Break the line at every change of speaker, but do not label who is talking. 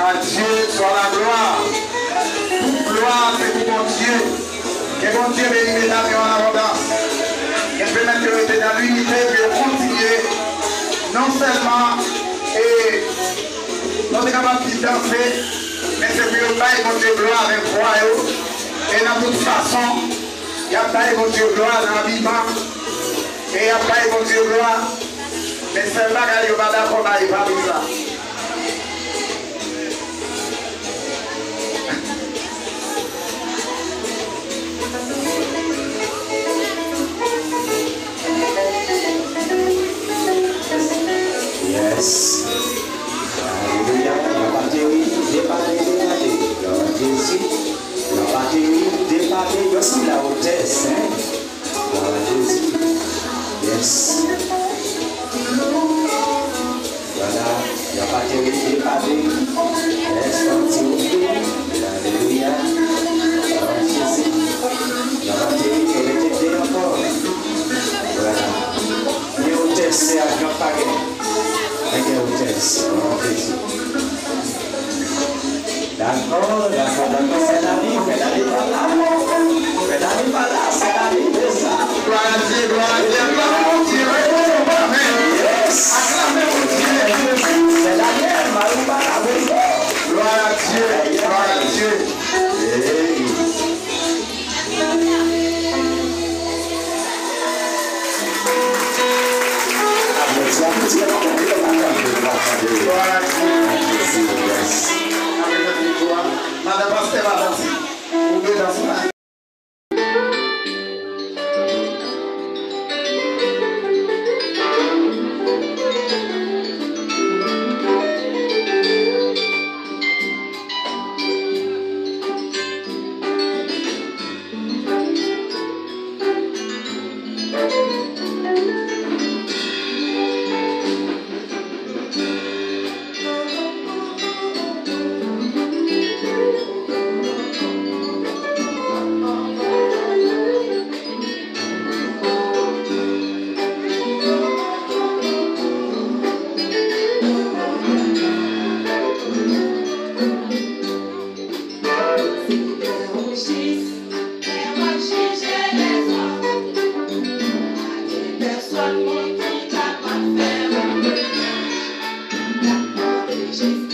À Dieu soit la gloire. Gloire, c'est pour mon Dieu. Que mon Dieu bénisse les dames en abondance. Que permette de rester dans l'unité et de continuer. Non seulement et non capable de danser, mais c'est pour le bail mon Dieu gloire avec foi. Et dans toute façon, il y a bail mon Dieu gloire dans l'habillement. Et il y a bail mon Dieu gloire. Mais celle-là, il n'y a pas d'accord, il va dire ça.
Yes. Alléluia. La batterie départée. Jésus. La batterie départée. Je suis la hôtesse. Jésus. Yes. Voilà. La batterie départée. Yes. Alléluia. Jésus. La batterie, elle était bien encore. Voilà. Les hôtesses, c'est à grand paquet. D'accord, c'est la vie, c'est la vie par là. C'est la vie par là, c'est la vie de ça.
Gloire à Dieu, gloire à Dieu, gloire à Dieu.
Yes. C'est la guerre, Marouba, la maison.
Gloire à Dieu, gloire à Dieu. Madame Pasteur va danser. Vous pouvez danser là.
Personne ne peut pas faire. La mort de Jésus.